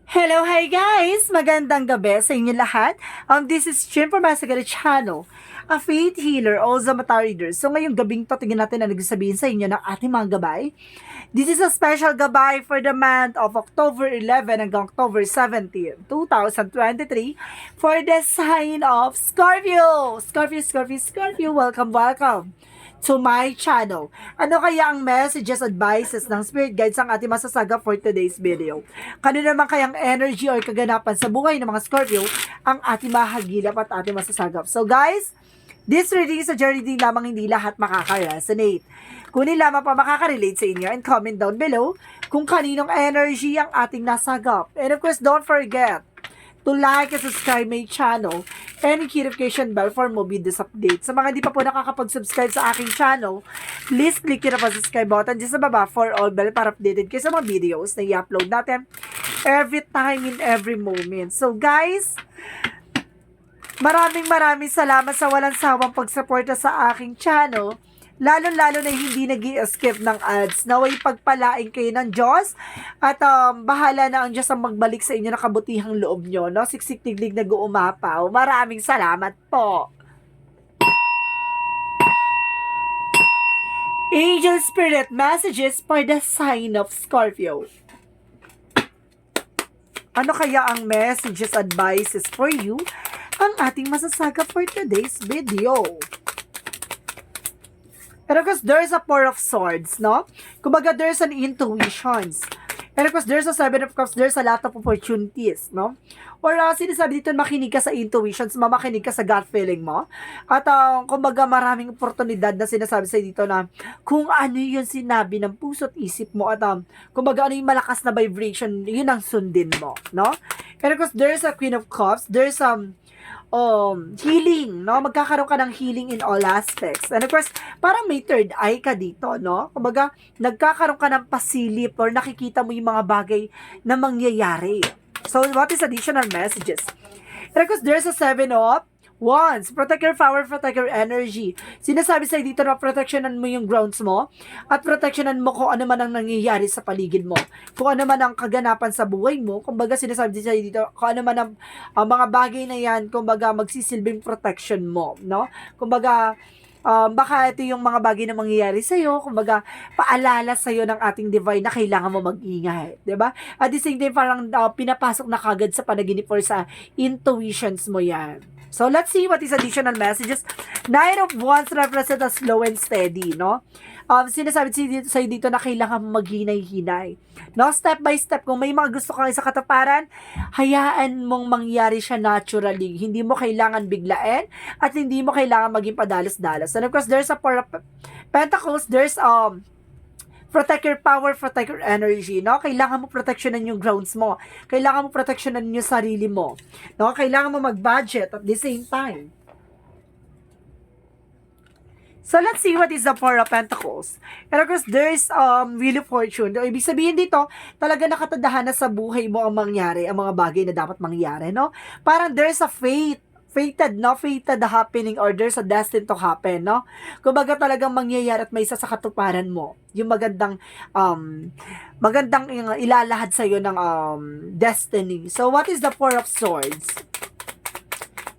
Hello, hi guys! Magandang gabi sa inyo lahat. This is Chin from Masagari Channel, a faith healer, also mata reader. So ngayong gabing to, tingnan natin ang nagsasabihin sa inyo ng ating mga gabay. This is a special gabay for the month of October 11 hanggang October 17, 2023 for the sign of Scorpio. Scorpio, welcome to my channel. Ano kaya ang messages, advices ng spirit guides ang ating masasaga for today's video? Kano naman kayang energy or kaganapan sa buhay ng mga Scorpio ang ating mahagilap at ating masasagap? So guys, this reading is a journey din lamang, hindi lahat makaka-resonate. Kunin lamang pa makaka-relate sa inyo and comment down below kung kaninong energy ang ating nasagap. And of course, don't forget to like and subscribe my channel and hit notification bell for more videos updates. Sa mga hindi pa po nakakapag-subscribe sa aking channel, please click yun ang subscribe button dyan sa baba for all bell para updated kayo sa mga videos na i-upload natin every time in every moment. So guys, maraming salamat sa walang sawang pagsuporta sa aking channel. Lalo na hindi nag-i-escape ng ads. Naway pagpalain kayo ng Diyos at bahala na ang Diyos ang magbalik sa inyo ng kabutihang loob nyo. No? Siksik-tiglig nag-uumapaw. Maraming salamat po. Angel Spirit Messages for the sign of Scorpio. Ano kaya ang messages, advices for you ang ating masasaga for today's video? And of course, there's a Four of Swords, no? Kumbaga, there's an intuitions. And of course, there's a Seven of Cups, there's a lot of opportunities, no? Or sinasabi dito, makinig ka sa intuitions, makinig ka sa gut feeling mo. At kumbaga, maraming oportunidad na sinasabi sa'yo dito na kung ano yung sinabi ng puso't isip mo at kumbaga, ano yung malakas na vibration, yun ang sundin mo, no? And of course, there's a Queen of Cups, there's healing, no? Magkakaroon ka ng healing in all aspects. And of course, parang may third eye ka dito, no? Kumbaga, nagkakaroon ka ng pasilip or nakikita mo yung mga bagay na mangyayari. So, what is additional messages? And of course, there's a Seven of Wands. Protect your power, protect your energy. Sinasabi sa'yo dito na protectionan mo yung grounds mo at protectionan mo kung ano man ang nangyayari sa paligid mo. Kung ano man ang kaganapan sa buhay mo, kumbaga sinasabi sa'yo dito, kung ano man ang mga bagay na yan, kumbaga magsisilbing protection mo, no? Kumbaga, baka ito yung mga bagay na mangyayari sa'yo, kumbaga, paalala sa'yo ng ating divine na kailangan mo mag-ingay, diba? At the same time, parang pinapasok na kagad sa panaginip or sa intuitions mo yan. So, let's see what is additional messages. Nine of Wands represent as slow and steady, no? Sinasabi sa'yo dito na kailangan mo maghinay-hinay. No? Step by step, kung may mga gusto kang sa katuparan, hayaan mong mangyari siya naturally. Hindi mo kailangan biglain at hindi mo kailangan maging padalos-dalos. And of course, there's a Four of Pentacles, there's protect your power, protect your energy, no? Kailangan mo proteksyonan yung grounds mo. Kailangan mo proteksyonan yung sarili mo. No? Kailangan mo mag-budget at the same time. So, let's see what is the Four of Pentacles. And of course, there's Wheel of Fortune. So, ibig sabihin dito, talaga nakatadahan na sa buhay mo ang mangyari, ang mga bagay na dapat mangyari, no? Parang there's a fated happening or there's a destined to happen, no? Kumbaga talagang mangyayari at may isa sa katuparan mo. Yung magandang ilalahad sa iyo ng destiny. So, what is the Four of Swords?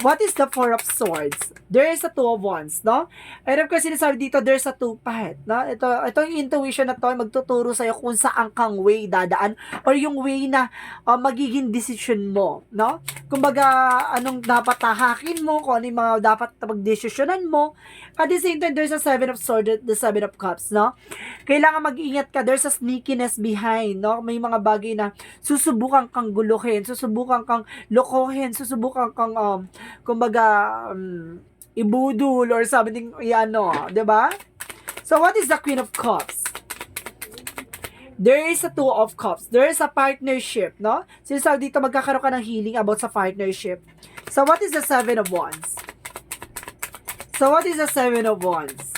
What is the Four of Swords? There is a Two of Wands, no? And of course, sinasabi dito, there's a two path, no? Ito yung intuition na to, magtuturo sa'yo kung saan kang way dadaan or yung way na magiging decision mo, no? Kumbaga, anong dapat tahakin mo, kung ano yung mga dapat pagdesisyonan mo. At the same time, there's a Seven of Swords, the Seven of Cups, no? Kailangan mag-ingat ka, there's a sneakiness behind, no? May mga bagay na susubukan kang guluhin, susubukan kang lokohin, susubukan kang ibudol or something, diba? So, what is the Queen of Cups? There is a Two of Cups. There is a partnership, no? Sinasabi dito, magkakaroon ka ng healing about sa partnership. So, what is the Seven of Wands? So, what is the Seven of Wands?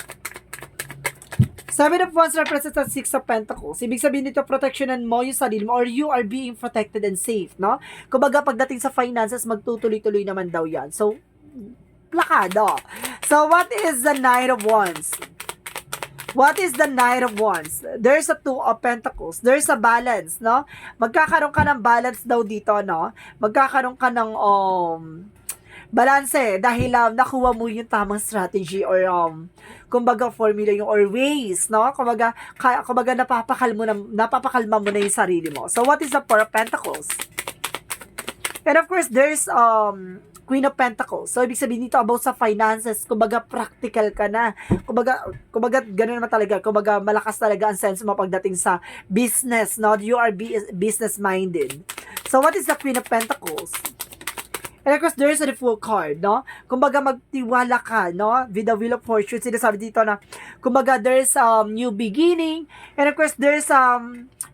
Seven of Wands represents the Six of Pentacles. Ibig sabihin nito, protectionan mo yung sarili mo or you are being protected and safe, no? Kumbaga, pagdating sa finances, magtutuloy-tuloy naman daw yan. So, plakado. So, what is the Nine of Wands? What is the Knight of Wands? There's a Two of Pentacles. There's a balance, no? Magkakaroon ka ng balance daw dito, no? Magkakaroon ka ng balanse dahil nakuha mo yung tamang strategy or kumbaga formula yung or ways, no? Kumbaga napapakalma mo na yung sarili mo. So what is the Four of Pentacles? And of course, there's Queen of Pentacles. So, ibig sabihin dito about sa finances, kumbaga practical ka na. Kumbaga ganoon naman talaga. Kumbaga malakas talaga ang sense mo pagdating sa business, no? You are business-minded. So, what is the Queen of Pentacles? And of course, there's a Fool card, no? Kumbaga magtiwala ka, no? With the Wheel of Fortune, sinasabi dito na, kumbaga there's new beginning. And of course, there's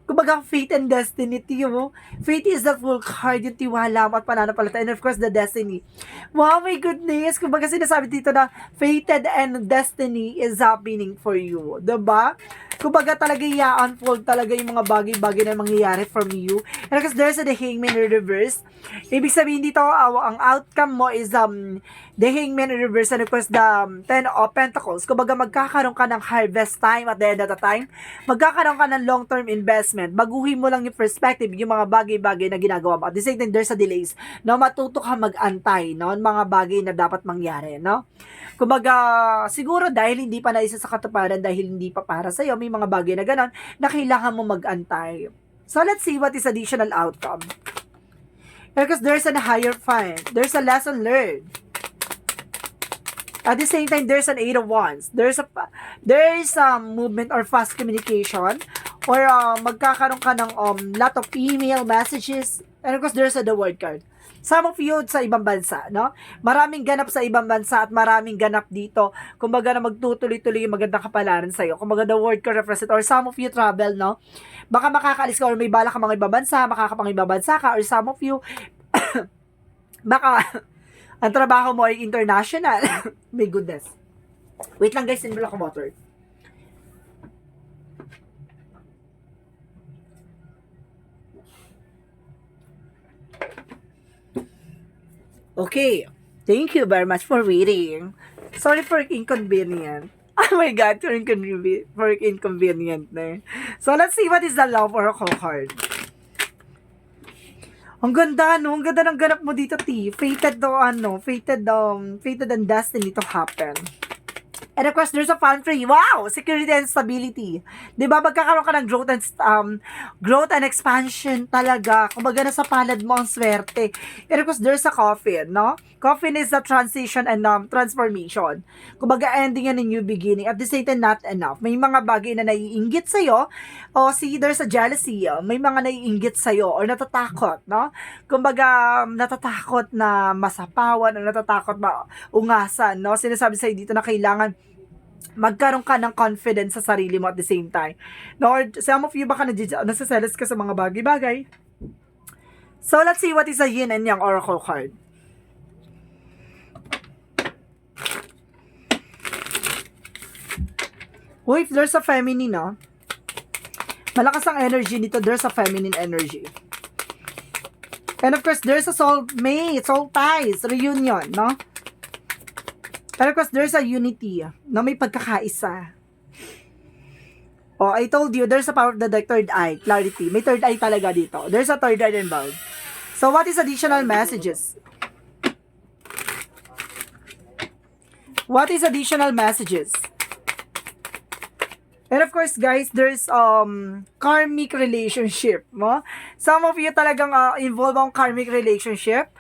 kumbaga faith and destiny to you. Faith is the Fool card, yung tiwala mo at pananampalataya. And of course, the destiny. Wow, my goodness! Kumbaga sinasabi dito na fated and destiny is happening for you. Diba? Kumbaga talaga i-unfold talaga yung mga bagay-bagay na mangyayari from you. And of course, there's the Hangman in reverse. Ibig sabihin dito, ang outcome mo is the Hangman in reverse and of course the Ten of Pentacles. Kumbaga magkakaroon ka ng harvest time at the end of the time. Magkakaroon ka ng long-term investment. Baguhin mo lang yung perspective, yung mga bagay-bagay na ginagawa mo. At the same time, there's a delays. No, matuto ka mag-antay, no? Mga bagay na dapat mangyari, no? Kumbaga, siguro dahil hindi pa naisa sa katuparan, dahil hindi pa para sa'yo, may mga bagay na ganon, na kailangan mo mag-antay. So, let's see what is additional outcome. Because there's a higher fun. There's a lesson learned. At the same time, there's an Eight of Wands. There is movement or fast communication. Or magkakaroon ka ng lot of email messages. And of course, there's the Word card. Some of you sa ibang bansa, no? Maraming ganap sa ibang bansa at maraming ganap dito. Kumbaga na magtutuloy-tuloy yung magandang kapalaran sa'yo. Kumbaga the word can represent, or some of you travel, no? Baka makakaalis ka or may bala ka mga ibang bansa, makakapang ibang bansa ka, or some of you, baka ang trabaho mo ay international. My goodness. Wait lang guys, sinbula ko water. Okay. Thank you very much for waiting. Sorry for inconvenient. Oh my God, for inconvenient na. So, let's see what is the Love Oracle card. Ang ganda, no? Ang ganda ng ganap mo dito, T. Fated and destiny to happen. And of course, there's a fun tree. Wow! Security and stability. Diba, magkakaroon ka ng growth and expansion talaga. Kumbaga nasa palad mo ang swerte. And of course, there's a coffin, no? Coffin is the transition and transformation. Kumbaga, ending and a new beginning. At the same time, not enough. May mga bagay na naiinggit sa'yo. O see, there's a jealousy. May mga naiinggit sa'yo or natatakot, no? Kumbaga, natatakot na masapawan o natatakot maungasan, no? Sinasabi sa'yo dito na kailangan magkaroon ka ng confidence sa sarili mo at the same time. No, or some of you baka nasaselos ka sa mga bagay-bagay. So, let's see what is a yin and yang oracle card. Oh, if there's a feminine, no? Malakas ang energy nito. There's a feminine energy. And of course, there's a soulmate, soul ties, reunion, no? And of course, there's a unity na may pagkakaisa. Oh, I told you, there's a power of the third eye, clarity. May third eye talaga dito. There's a third eye involved. So, what is additional messages? What is additional messages? And of course, guys, there's karmic relationship, no? Some of you talagang involved ang karmic relationship.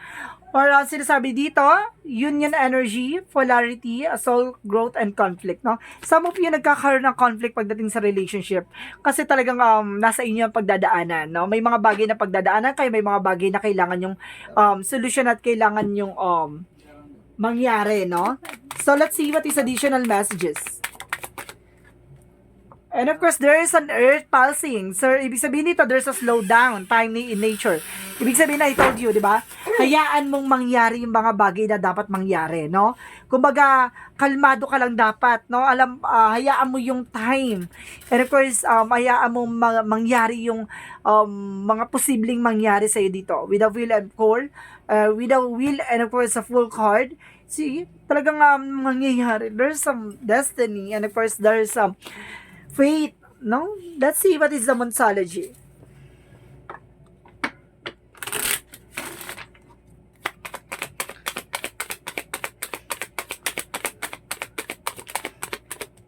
Or sinasabi dito, union energy, polarity, soul growth, and conflict, no? Some of you nagkakaroon ng conflict pagdating sa relationship. Kasi talagang nasa inyo ang pagdadaanan, no? May mga bagay na pagdadaanan kayo, may mga bagay na kailangan yung solution at kailangan yung mangyari, no? So, let's see what is additional messages. And of course, there is an earth pulsing. So, ibig sabihin nito, there's a slowdown, time in nature. Ibig sabihin na, I told you, di ba? Hayaan mong mangyari yung mga bagay na dapat mangyari, no? Kumbaga, kalmado ka lang dapat, no? Hayaan mo yung time. And of course, hayaan mong mangyari yung mga posibleng mangyari sa'yo dito. With a will and call, with a will and of course, a full card. See, talagang mangyayari. There's some destiny and of course there's some fate, no? Let's see what is the Monsology.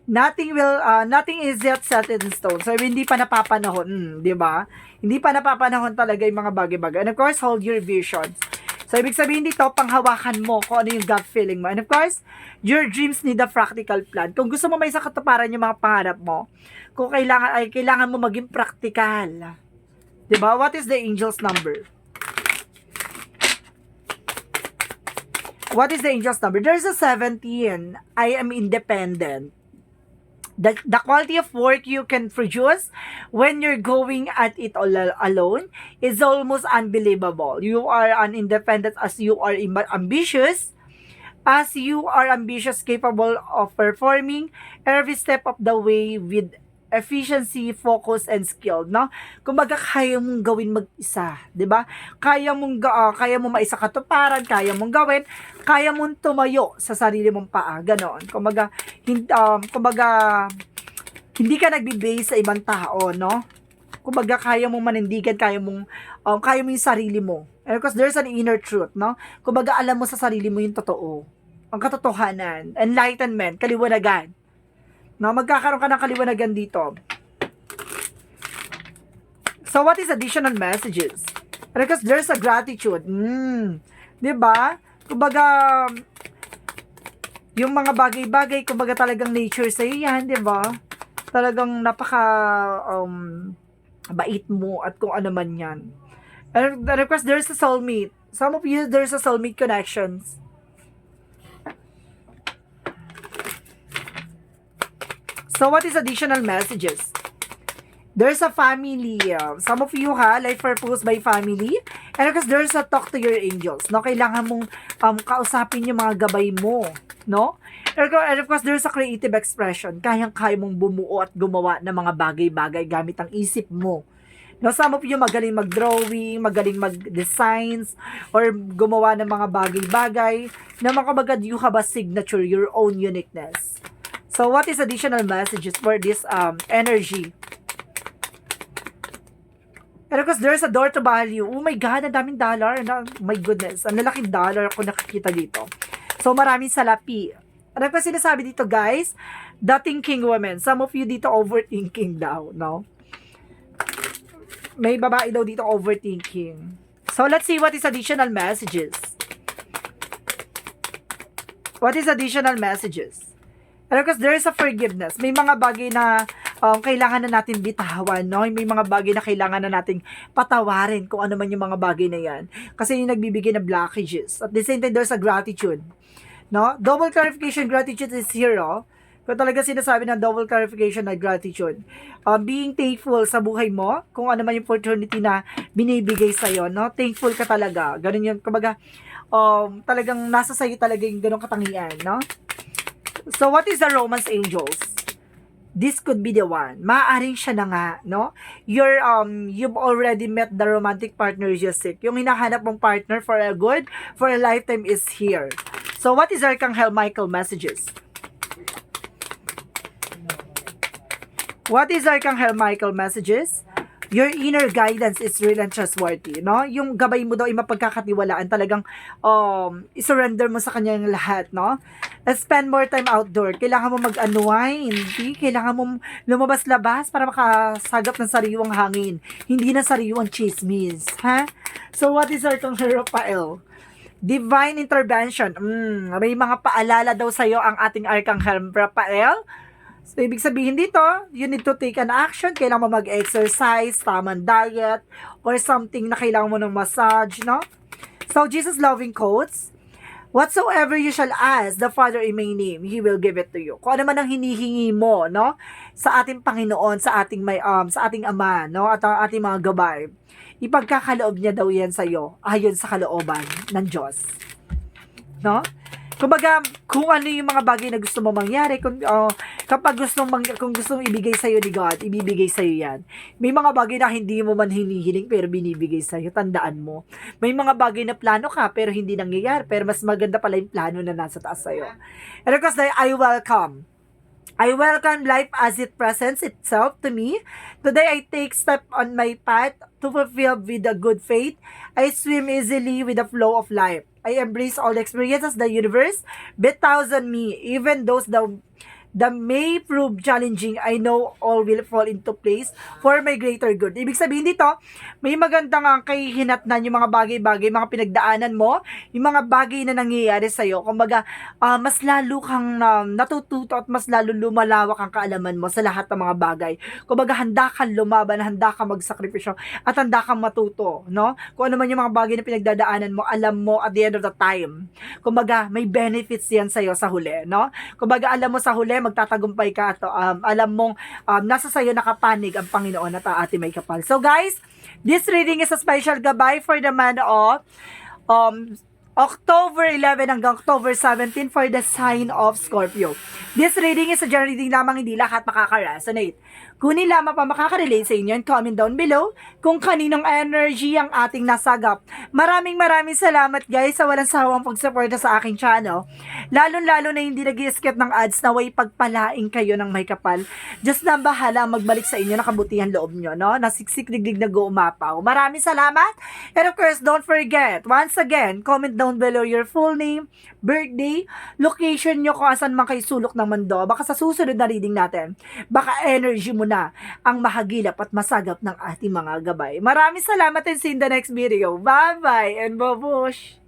Nothing is yet set in stone. So, hindi pa napapanahon, di ba? Hindi pa napapanahon talaga yung mga bagay-bagay. And of course, hold your visions. So, ibig sabihin dito, panghawakan mo kung ano yung gut feeling mo. And of course, your dreams need a practical plan. Kung gusto mo may sa katuparan yung mga pangarap mo, kung kailangan mo maging practical. Di ba? What is the angel's number? What is the angel's number? There's a 17. I am independent. The quality of work you can produce when you're going at it all alone is almost unbelievable. You are an independent as you are ambitious, capable of performing every step of the way with efficiency, focus, and skill, no? Kumbaga, kaya mong gawin mag-isa, di ba? Kaya mong maisa katuparan, kaya mong gawin, kaya mong tumayo sa sarili mong paa, ganoon. Kumbaga, hindi ka nagbe-base sa ibang tao, no? Kumbaga, kaya mong manindigan, kaya mo yung sarili mo. And of course, there's an inner truth, no? Kumbaga, alam mo sa sarili mo yung totoo. Ang katotohanan, enlightenment, kaliwanagan. No, magkakaroon ka ng kaliwanagan dito. So, what is additional messages? Because there's a gratitude. Diba? Kumbaga, yung mga bagay-bagay, kumbaga talagang nature sa'yo yan, diba? Talagang napaka bait mo at kung ano man yan. And of course, there's a soulmate. Some of you, there's a soulmate connections. So, what is additional messages? There's a family. Some of you life purpose by family. And of course, there's a talk to your angels. No? Kailangan mong kausapin yung mga gabay mo. No? And of course, there's a creative expression. Kayang-kaya mong bumuo at gumawa ng mga bagay-bagay gamit ang isip mo. No, some of you magaling mag-drawing, magaling mag-designs, or gumawa ng mga bagay-bagay na kumbaga you have a signature, your own uniqueness. So, what is additional messages for this energy? And of course, there's a door to value. Oh my God, ang daming dollar. My goodness, ang lalaking dollar ako nakikita dito. So, maraming salapi. And of course, sinasabi dito, guys, the thinking woman. Some of you dito overthinking daw, no? May babae daw dito overthinking. So, let's see what is additional messages. What is additional messages? And of course, there is a forgiveness. May mga bagay na kailangan na natin bitawan, no? May mga bagay na kailangan na nating patawarin kung ano man yung mga bagay na yan. Kasi yung nagbibigay ng blockages. At the same time, there's a gratitude. No? Double clarification gratitude is here, oh. Kung talaga sinasabi ng double clarification na gratitude. Being thankful sa buhay mo, kung ano man yung opportunity na binibigay sa'yo, no? Thankful ka talaga. Ganun yun. Kumbaga, talagang nasa sa'yo talaga yung ganun katangian, no? So, what is the romance angels? This could be the one. Maaaring siya na nga, no? You've already met the romantic partner you seek. Yung hinahanap mong partner for a lifetime is here. So, what is Archangel Michael messages? What is Archangel Michael messages? Your inner guidance is real and trustworthy, no? Yung gabay mo daw ay mapagkakatiwalaan, talagang isurrender mo sa kanya yung lahat, no? Spend more time outdoor. Kailangan mo mag-unwind, kailangan mo lumabas-labas para makasagap ng sariwang hangin, hindi na sariwang chismis, ha? So, what is Archangel Raphael? Divine intervention. May mga paalala daw sa'yo ang ating Archangel Raphael. So, ibig sabihin dito, you need to take an action. Kailangan mo mag-exercise, tamang diet, or something na kailangan mo ng massage, no? So, Jesus loving quotes, whatsoever you shall ask the Father in my name, He will give it to you. Kung ano man ang hinihingi mo, no? Sa ating Panginoon, sa ating Ama, no? At ang ating mga gabay, ipagkakaloob niya daw yan sa'yo, ayon sa kalooban ng Diyos. No? Kumbaga, kung ano yung mga bagay na gusto mo mangyari, Kapag kung gustong ibigay sa'yo ni God, ibibigay sa'yo yan. May mga bagay na hindi mo man hinihiling pero binibigay sa'yo. Tandaan mo. May mga bagay na plano ka pero hindi nangyayari. Pero mas maganda pala yung plano na nasa taas sa'yo. And of course, I welcome life as it presents itself to me. Today, I take step on my path to fulfill with a good faith. I swim easily with the flow of life. I embrace all the experiences the universe bestows on me, even those that may prove challenging. I know all will fall into place for my greater good. Ibig sabihin dito, may magandang ang kahihinatnan yung mga bagay-bagay, mga pinagdaanan mo, yung mga bagay na nangyayari sa'yo. Kumbaga, mas lalo kang natututo at mas lalo lumalawak ang kaalaman mo sa lahat ng mga bagay. Kumbaga, handa kang lumaban, handa kang magsakripisyo, at handa kang matuto, no? Kung ano man yung mga bagay na pinagdadaanan mo, alam mo at the end of the time. Kumbaga, may benefits yan sa'yo sa huli, no? Kumbaga, alam mo sa huli, magtatagumpay ka at alam mong nasa sayo nakapanig ang Panginoon at ating may kapal. So guys, this reading is a special gabay for the month of October 11 hanggang October 17 for the sign of Scorpio. This reading is a general reading lamang, hindi lahat makaka-resonate. Kunin lamang pa makaka-relate sa inyo and comment down below kung kaninong energy ang ating nasagap. Maraming salamat guys sa walang sawang pagsuporta sa aking channel. Lalo na hindi nag-i-skip ng ads na way pagpalaing kayo ng may kapal. Just na bahala magbalik sa inyo na kabutihan loob nyo, no? Nasiksik digdig nag-uumapaw. Maraming salamat. And of course, don't forget, once again, comment down below your full name, birthday, location nyo kung asan man kayo sulok ng mundo. Baka sa susunod na reading natin, baka energy mo na ang mahagilap at masagap ng ating mga gabay. Maraming salamat and see you in the next video. Bye-bye and babush!